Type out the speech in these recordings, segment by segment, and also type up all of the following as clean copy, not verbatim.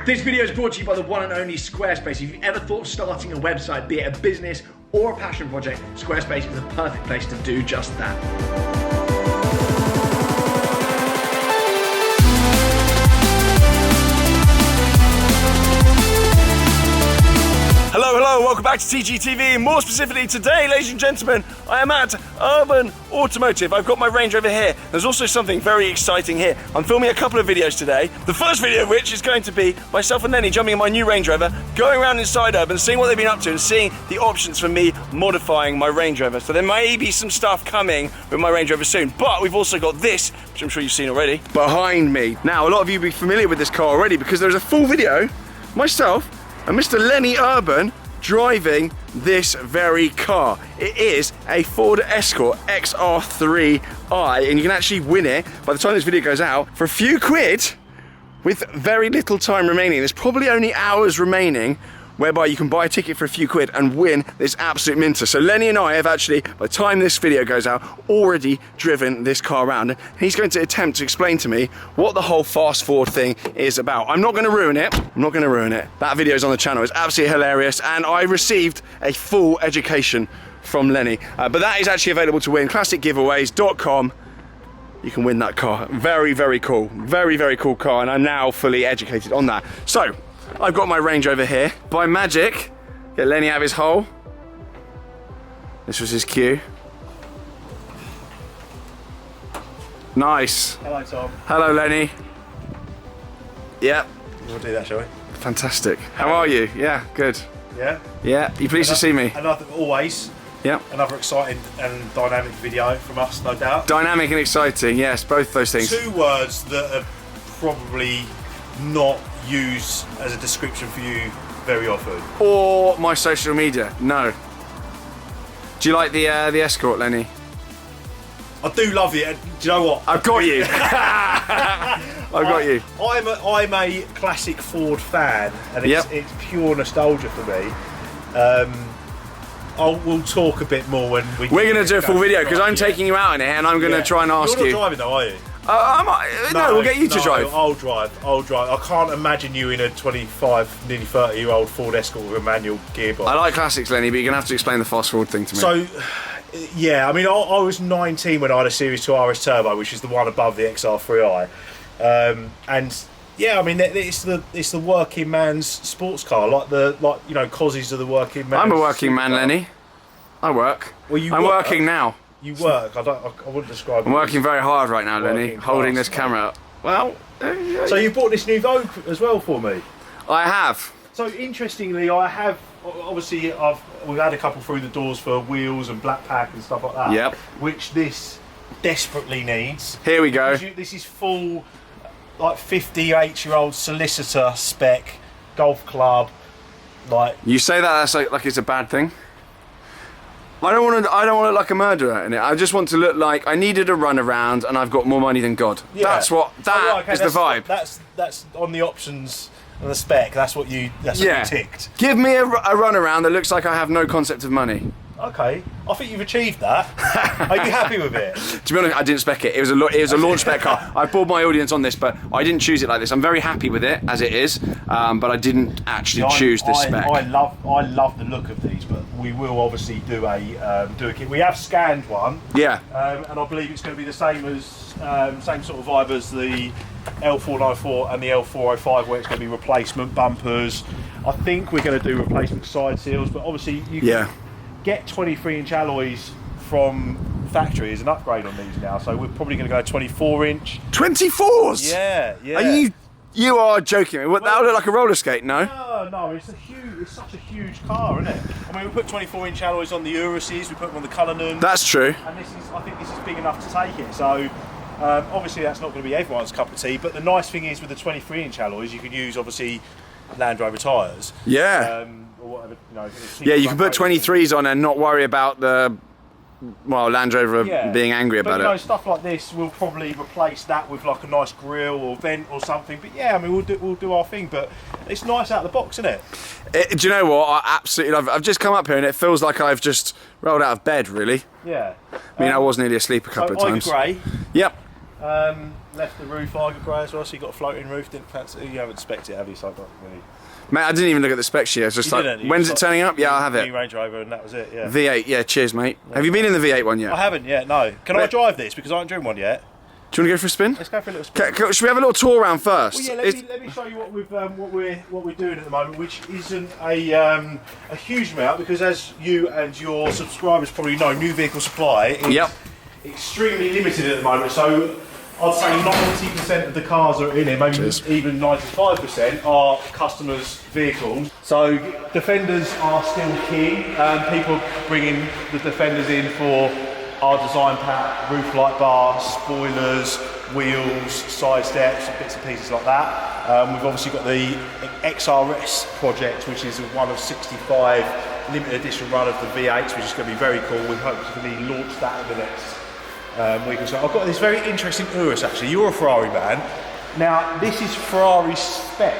This video is brought to you by the one and only Squarespace. If you've ever thought of starting a website, be it a business or a passion project, Squarespace is the perfect place to do just that. Hello, welcome back to TGTV. More specifically today, ladies and gentlemen, I am at Urban Automotive. I've got my Range Rover here. There's also something very exciting here. I'm filming a couple of videos today. The first video of which is going to be myself and Lenny jumping in my new Range Rover, going around inside Urban, seeing what they've been up to and seeing the options for me modifying my Range Rover. So there may be some stuff coming with my Range Rover soon, but we've also got this, which I'm sure you've seen already, behind me. Now, a lot of you will be familiar with this car already because there's a full video, myself and Mr. Lenny Urban driving this very car. It is a Ford Escort XR3i, and you can actually win it by the time this video goes out for a few quid with very little time remaining. There's probably only hours remaining whereby you can buy a ticket for a few quid and win this absolute minter. So Lenny and I have actually, by the time this video goes out, already driven this car around. And he's going to attempt to explain to me what the whole fast forward thing is about. I'm not going to ruin it. I'm not going to ruin it. That video is on the channel. It's absolutely hilarious. And I received a full education from Lenny. But that is actually available to win. ClassicGiveaways.com. You can win that car. Very, very cool. Very, very cool car. And I'm now fully educated on that. So, I've got my Range Rover here. By magic, get Lenny out of his hole. This was his cue. Nice. Hello, Tom. Hello, Lenny. Yep. You want to do that, shall we? Fantastic. How are you? Yeah, good. Yeah? Yeah, you pleased to see me? Another, always. Yep. Another exciting and dynamic video from us, no doubt. Dynamic and exciting, yes, both those things. Two words that are probably not used as a description for you very often. Or my social media, no. Do you like the Escort, Lenny? I do love it. Do you know what? I've got you. I've got you. I'm a classic Ford fan, and it's pure nostalgia for me. We'll talk a bit more when we're going to do a full video because I'm taking you out in it and I'm going to try and ask you. You're not driving though, are you? No, we'll get you to drive. I'll drive. I can't imagine you in a 25, nearly 30-year-old Ford Escort with a manual gearbox. I like classics, Lenny, but you're going to have to explain the fast forward thing to me. So, yeah, I mean, I was 19 when I had a Series 2 RS Turbo, which is the one above the XR3i. And yeah, I mean, it's the working man's sports car, like you know, Cozzies are the working man. I'm a working man, Lenny. I work. Well, I'm working now. You work. I wouldn't describe. I'm working very hard right now, Lenny, holding this camera up. Well, so you bought this new Vogue as well for me. I have. So interestingly, I have. Obviously, we've had a couple through the doors for wheels and black pack and stuff like that. Yep. Which this desperately needs. Here we go. This is full, like 58-year-old solicitor spec golf club. Like you say that's like it's a bad thing. I don't want to look like a murderer in it. I just want to look like I needed a run around and I've got more money than God. Yeah. That's what is the vibe. That's on the options and the spec. That's what you ticked. Give me a run around that looks like I have no concept of money. Okay, I think you've achieved that. Are you happy with it? To be honest, I didn't spec it. It was a launch spec car. I bored my audience on this, but I didn't choose it like this. I'm very happy with it as it is, but I didn't actually choose this spec. I love the look of these, but we will obviously do a kit. We have scanned one. Yeah. And I believe it's going to be the same as same sort of vibe as the L494 and the L405, where it's going to be replacement bumpers. I think we're going to do replacement side seals, but obviously you can get 23-inch alloys from factory as an upgrade on these now, so we're probably going to go 24-inch. 24s? Yeah. You are joking me. That would look like a roller skate, no? No, it's such a huge car, isn't it? I mean, we put 24-inch alloys on the Uruses, we put them on the Cullinan. That's true. And I think this is big enough to take it. So obviously that's not going to be everyone's cup of tea, but the nice thing is with the 23-inch alloys, you can use obviously Land Rover tyres. Yeah. Or whatever, you know. Yeah, you can put 23s on and not worry about the Land Rover being angry about it. Stuff like this, we'll probably replace that with like a nice grille or vent or something. But yeah, I mean, we'll do our thing. But it's nice out of the box, isn't it? Do you know what? I absolutely love it. I've just come up here and it feels like I've just rolled out of bed, really. Yeah. I mean, I was nearly asleep a couple of times. Grey. Yep. left the roof Arga grey as well, so you got a floating roof. Didn't fancy. You haven't spec'd it, have you? So not really. Mate, I didn't even look at the spec sheet. I was just like, when's it turning up? Yeah, I'll have it. New Range Rover, and that was it. Yeah. V8. Yeah, cheers, mate. Yeah. Have you been in the V8 one yet? I haven't yet. No. Can I drive this because I haven't driven one yet? Do you want to go for a spin? Let's go for a little spin. Should we have a little tour around first? Well, yeah, let me show you what we're doing at the moment, which isn't a huge amount because, as you and your subscribers probably know, new vehicle supply is extremely limited at the moment. So I'd say 90% of the cars that are in here, maybe even 95%, are customers' vehicles. So Defenders are still king. People bringing the Defenders in for our design pack, roof light bars, spoilers, wheels, side steps, bits and pieces like that. We've obviously got the XRS project, which is one of 65 limited edition run of the V8s, which is going to be very cool. We hope to launch that in the next week or so. I've got this very interesting Urus actually. You're a Ferrari man. Now, this is Ferrari spec.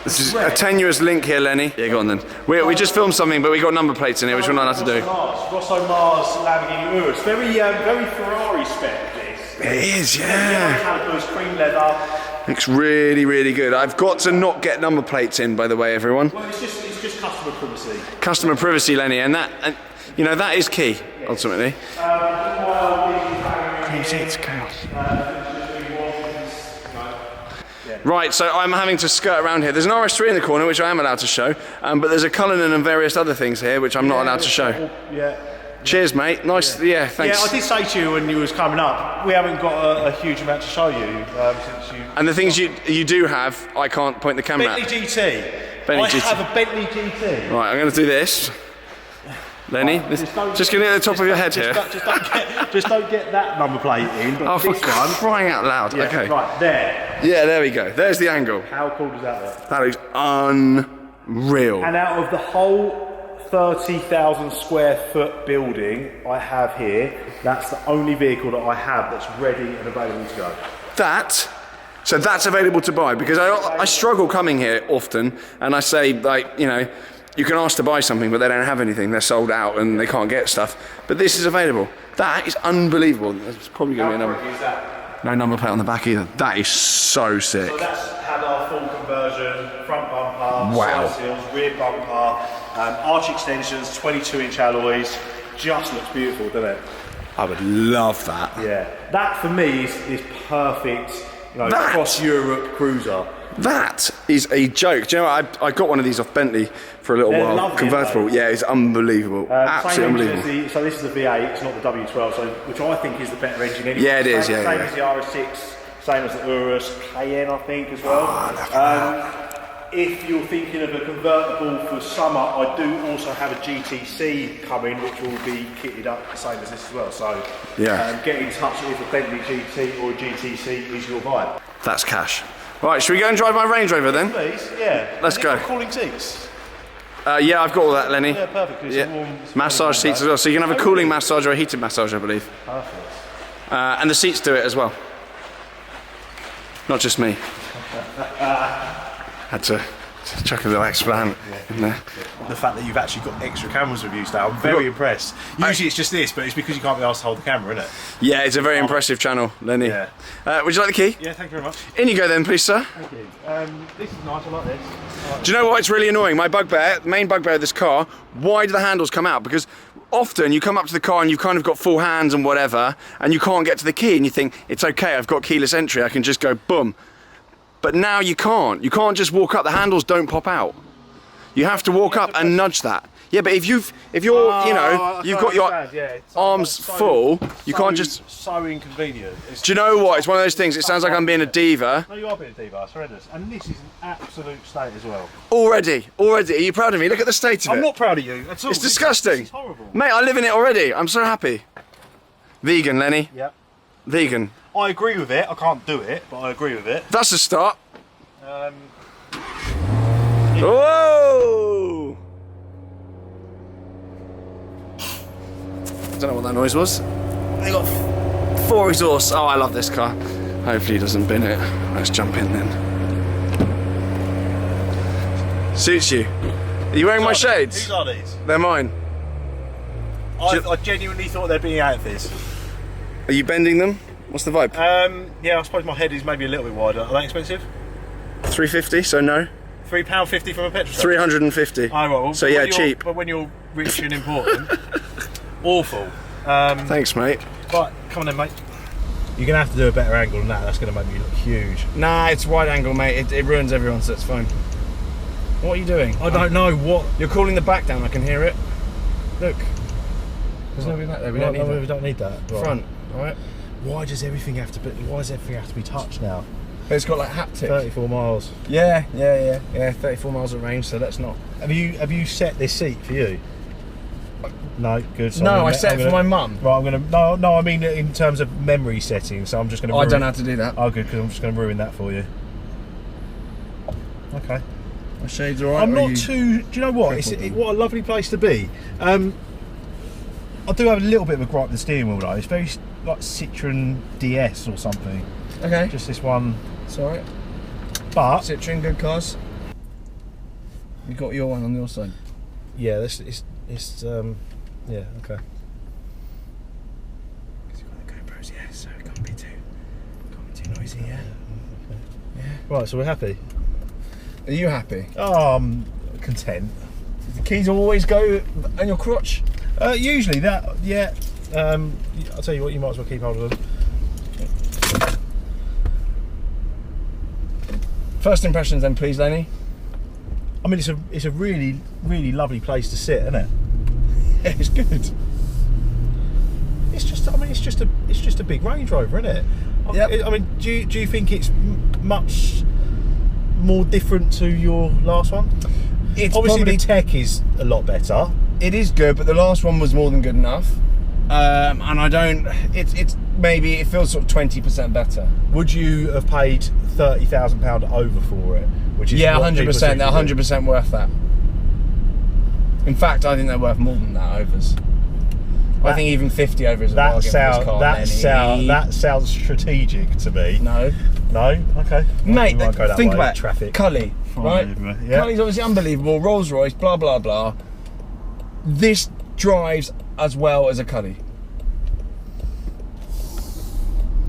This is a tenuous link here, Lenny. Yeah, go on then. We just filmed something, but we got number plates in here, which we're not allowed to do. Rosso Mars Lamborghini Urus. Very Ferrari spec, this. It is, yeah. Calipers, cream leather. Looks really, really good. I've got to not get number plates in, by the way, everyone. Well, it's just customer privacy. Customer privacy, Lenny, and you know, that is key, ultimately. It's chaos. Right, so I'm having to skirt around here. There's an RS3 in the corner, which I am allowed to show, but there's a Cullinan and various other things here, which I'm not allowed to show. Cheers, mate. Nice, thanks. Yeah, I did say to you when you was coming up, we haven't got a huge amount to show you since you. And the things you do have, I can't point the camera at. Bentley GT. Bentley GT. I have a Bentley GT. Right, I'm going to do this. Lenny, just get it at the top of your head here. Just don't get that number plate in. But oh, for this one, crying out loud. Yeah, okay. Right, there. Yeah, there we go. There's the angle. How cool does that look? That is unreal. And out of the whole 30,000 square foot building I have here, that's the only vehicle that I have that's ready and available to go. So that's available to buy, because I struggle coming here often, and I say, like, you know, you can ask to buy something, but they don't have anything. They're sold out and they can't get stuff. But this is available. That is unbelievable. There's probably going to be a number. Is that? No number plate on the back either. That is so sick. So that's had our full conversion, front bumper, wow. side seals, rear bumper, arch extensions, 22-inch alloys. Just looks beautiful, doesn't it? I would love that. Yeah. That for me is perfect, you know, across Europe cruiser. That is a joke. Do you know what? I got one of these off Bentley for a little while. Convertible. Yeah, it's unbelievable. Absolutely unbelievable. So this is the V8, it's not the W12, which I think is the better engine anyway. Yeah, it is. Same as the RS6, same as the Urus, Cayenne, I think, as well. If you're thinking of a convertible for summer, I do also have a GTC coming, which will be kitted up the same as this as well. So get in touch if a Bentley GT or a GTC is your vibe. That's cash. Right, should we go and drive my Range Rover then? Please, yeah. Let's go. Cooling seats. Yeah, I've got all that, Lenny. Yeah, perfect. Yeah. Massage seats as well. So you can have a cooling massage or a heated massage, I believe. Perfect. And the seats do it as well. Not just me. Had to chuck a little extra in there. The fact that you've actually got extra cameras with you today, I'm very impressed. Usually it's just this, but it's because you can't be asked to hold the camera, isn't it? Yeah, it's a very impressive channel, Lenny. Yeah. Would you like the key? Yeah, thank you very much. In you go then, please, sir. Thank you. This is nice, I like this. Do you know what? It's really annoying. My bugbear, the main bugbear of this car, why do the handles come out? Because often you come up to the car and you've kind of got full hands and whatever, and you can't get to the key, and you think, it's okay, I've got keyless entry, I can just go boom. But now you can't. You can't just walk up, the handles don't pop out. You have to walk up and nudge that. Yeah, but if you're, you know, you've got your arms full, you can't just. So inconvenient. Do you know what? It's one of those things. It sounds like I'm being a diva. No, you are being a diva. It's horrendous. And this is an absolute state as well. Already. Are you proud of me? Look at the state of it. I'm not proud of you at all. It's disgusting. This is horrible. Mate, I live in it already. I'm so happy. Vegan, Lenny. Yep. Vegan. I agree with it. I can't do it, but I agree with it. That's a start. Whoa! I don't know what that noise was. They got 4 exhausts. Oh, I love this car. Hopefully he doesn't bin it. Let's jump in then. Suits you. Are you wearing my shades? Whose are these? They're mine. I genuinely thought they'd be out of this. Are you bending them? What's the vibe? Yeah, I suppose my head is maybe a little bit wider. Are they expensive? 350, so no. £3.50 from a petrol station? 350. Oh, right, well, so yeah, cheap. But when you're rich and important, awful. Thanks, mate. Right, come on then, mate. You're going to have to do a better angle than that. That's going to make me look huge. Nah, it's wide angle, mate. It ruins everyone, so it's fine. What are you doing? I don't know what... You're calling the back down, I can hear it. Look. There's nobody back there, we don't need that. We don't need that. Right. Front, alright? Why does everything have to be touched now? It's got like haptic. 34 miles. Yeah, 34 miles of range, so let's not. Have you set this seat for you? No, good. So no, I set it for my mum. Right, I'm gonna. No, I mean in terms of memory settings. So I'm just gonna. I don't know how to do that. Oh, good, because I'm just gonna ruin that for you. Okay. My shades alright. I'm not too. Do you know what? What a lovely place to be. I do have a little bit of a gripe with the steering wheel though. It's very like Citroen DS or something. Okay. Just this one. It's alright. But Citroen, good cars. You got your one on your side. Yeah, it's yeah, okay. Because you've got the GoPros, yeah, so it can't be too noisy, yeah. Okay. Yeah. Right, so we're happy. Are you happy? Oh, I'm content. The keys always go on your crotch? Usually that, yeah. I'll tell you what, you might as well keep hold of them. First impressions then, please, Lenny. I mean, it's a really, really lovely place to sit, isn't it? Yeah, it's good. It's just a big Range Rover, isn't it? Yep. I mean, do you think it's much more different to your last one? It's obviously probably, the tech is a lot better. It is good, but the last one was more than good enough. And I don't. It's maybe it feels sort of 20% better. Would you have paid £30,000 over for it? Which is 100%. They're 100% worth that. In fact, I think they're worth more than that overs. I think even 50 over is a bargain for this car. That sounds strategic to me. No. No? Okay. Mate, think about it. Traffic. Cully, right? Yeah. Cully's obviously unbelievable. Rolls Royce, blah, blah, blah. This drives as well as a Cully.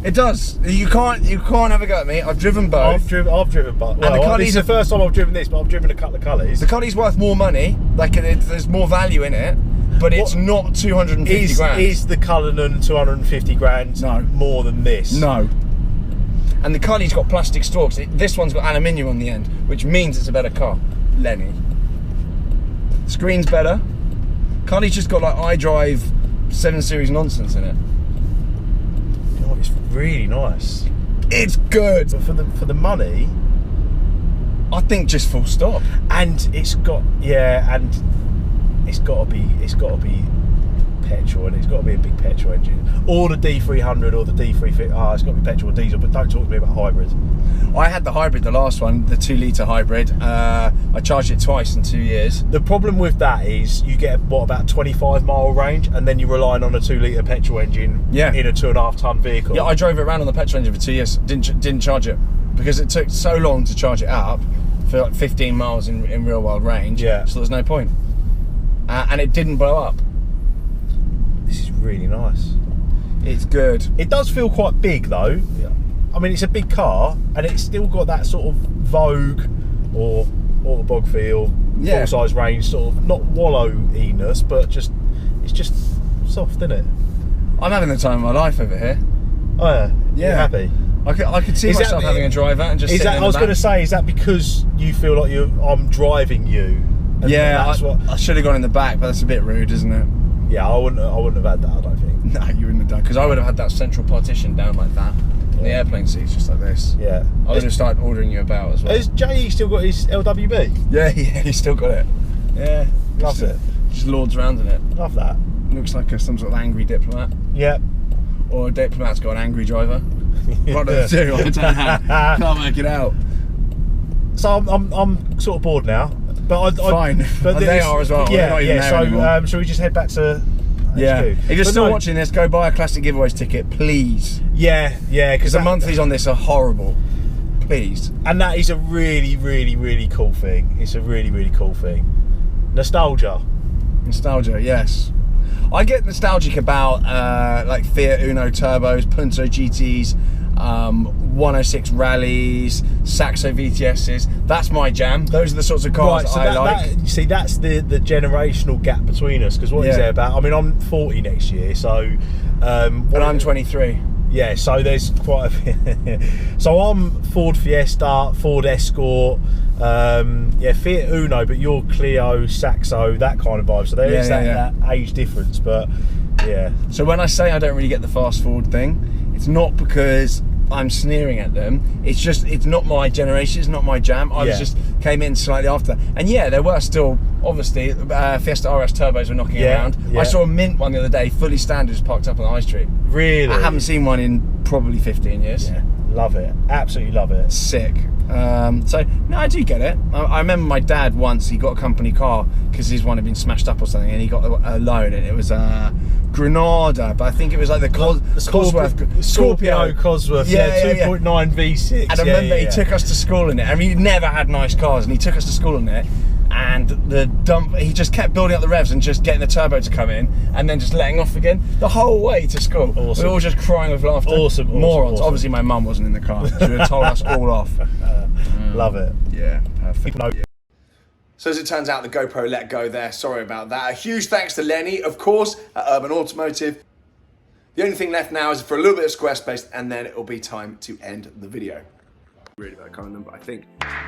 It does. You can't have a go at me. I've driven both. I've driven both. Well, And the Cully's this is the first time I've driven this, but I've driven a couple of Cullys. The Cully's worth more money. Like there's more value in it, but it's not 250 grand. Is the Cullinan 250 grand more than this? No. And the Cully's got plastic stalks. This one's got aluminium on the end, which means it's a better car. Lenny. Screen's better. Cully's just got like iDrive 7 Series nonsense in it. Oh, it's really nice. It's good. But for the money, I think just full stop. And it's got to be petrol, and it's got to be a big petrol engine, or the D300 or the D350. It's got to be petrol or diesel. But don't talk to me about hybrids. I had the hybrid, the last one, the 2-litre hybrid. I charged it twice in 2 years. The problem with that is you get about 25-mile range, and then you're relying on a 2-litre petrol engine in a 2.5-ton vehicle. Yeah, I drove it around on the petrol engine for 2 years. Didn't charge it because it took so long to charge it up for like 15 miles in real world range. Yeah. So there's no point. And it didn't blow up. This is really nice. It's good. It does feel quite big though. Yeah. I mean, it's a big car, and it's still got that sort of Vogue or Autobog feel, full-size range, sort of not wallow-iness, but it's just soft, isn't it? I'm having the time of my life over here. Oh yeah, yeah. You're happy. I could see myself having a driver and just. I was going to say, is that because you feel like I'm driving you? Yeah, I should have gone in the back, but that's a bit rude, isn't it? Yeah, I wouldn't have had that, I don't think. No, you wouldn't have done, because I would have had that central partition down like that. Yeah. The airplane seats just like this. Yeah. I would have started ordering you about as well. Has JE still got his LWB? Yeah, he's still got it. Yeah. Love it. Just lords around in it. Love that. Looks like some sort of angry diplomat. Yeah. Or a diplomat's got an angry driver. One of the two, I don't know. Can't work it out. So I'm sort of bored now. But Fine. But they are as well. Yeah, not even there so shall we just head back to HQ? Yeah. If you're still watching this, go buy a Classic Giveaways ticket, please. Yeah, because the monthlies on this are horrible. Please. And that is a really, really, really cool thing. It's a really, really cool thing. Nostalgia. Nostalgia, yes. I get nostalgic about like Fiat Uno turbos, Punto GTs, 106 rallies, Saxo VTSs. That's my jam. Those are the sorts of cars I like. You see, that's the generational gap between us, because what is there about? I mean, I'm 40 next year, so and I'm 23. Yeah, so there's quite a bit. So I'm Ford Fiesta, Ford Escort, yeah, Fiat Uno, but you're Clio, Saxo, that kind of vibe. So there is that age difference, but yeah. So when I say I don't really get the fast forward thing, it's not because I'm sneering at them. It's just, it's not my generation. It's not my jam. I was just came in slightly after, and yeah, there were still obviously Fiesta RS turbos were knocking around. I saw a mint one the other day, fully standard, just parked up on the high street. Really? I haven't seen one in probably 15 years. Yeah, love it. Absolutely love it. Sick. So no, I do get it. I remember my dad once, he got a company car because his one had been smashed up or something, and he got a loan, and it was Granada, but I think it was like the Cosworth Scorpio Cosworth, 2.9 V6. And I remember he took us to school in it. I mean, he never had nice cars, and he took us to school in it. And he just kept building up the revs and just getting the turbo to come in, and then just letting off again the whole way to school. Awesome. We were all just crying with laughter. Morons. Obviously, my mum wasn't in the car. She would have told us all off. Love it. Yeah, perfect. So as it turns out, the GoPro let go there. Sorry about that. A huge thanks to Lenny, of course, at Urban Automotive. The only thing left now is for a little bit of Squarespace, and then it'll be time to end the video. Really bad car number, I think.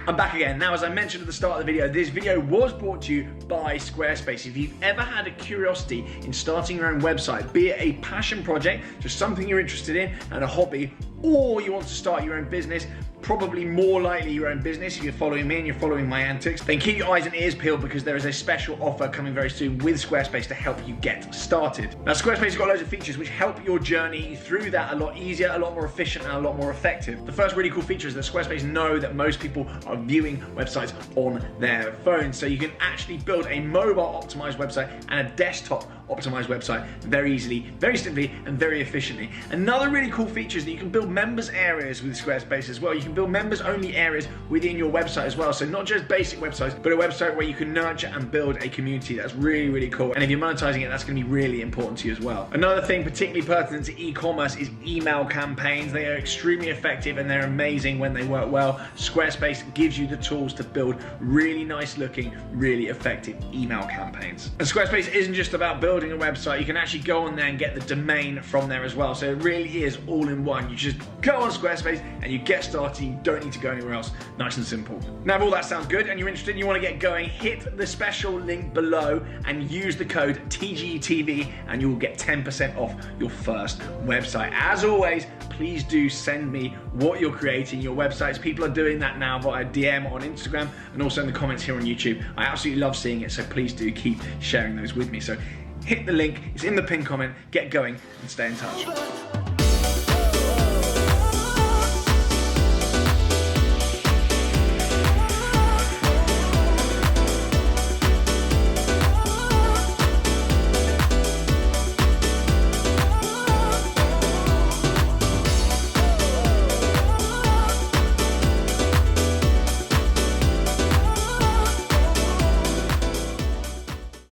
I'm back again. Now, as I mentioned at the start of the video, this video was brought to you by Squarespace. If you've ever had a curiosity in starting your own website, be it a passion project, just something you're interested in, and a hobby, or you want to start your own business, probably more likely your own business if you're following me and you're following my antics, then keep your eyes and ears peeled, because there is a special offer coming very soon with Squarespace to help you get started. Now, Squarespace has got loads of features which help your journey through that a lot easier, a lot more efficient, and a lot more effective. The first really cool feature is that Squarespace know that most people are viewing websites on their phones, so you can actually build a mobile optimized website and a desktop optimized website very easily, very simply, and very efficiently. Another really cool feature is that you can build members areas with Squarespace as well. You can build members only areas within your website as well. So not just basic websites, but a website where you can nurture and build a community. That's really, really cool. And if you're monetizing it, that's going to be really important to you as well. Another thing particularly pertinent to e-commerce is email campaigns. They are extremely effective and they're amazing when they work well. Squarespace gives you the tools to build really nice looking, really effective email campaigns. And Squarespace isn't just about building a website. You can actually go on there and get the domain from there as well. So it really is all in one. You just go on Squarespace and you get started. You don't need to go anywhere else. Nice and simple. Now, if all that sounds good and you're interested and you want to get going, hit the special link below and use the code TGTV and you will get 10% off your first website. As always, please do send me what you're creating, your websites. People are doing that now via DM on Instagram and also in the comments here on YouTube. I absolutely love seeing it, so please do keep sharing those with me. So hit the link, it's in the pinned comment, get going and stay in touch.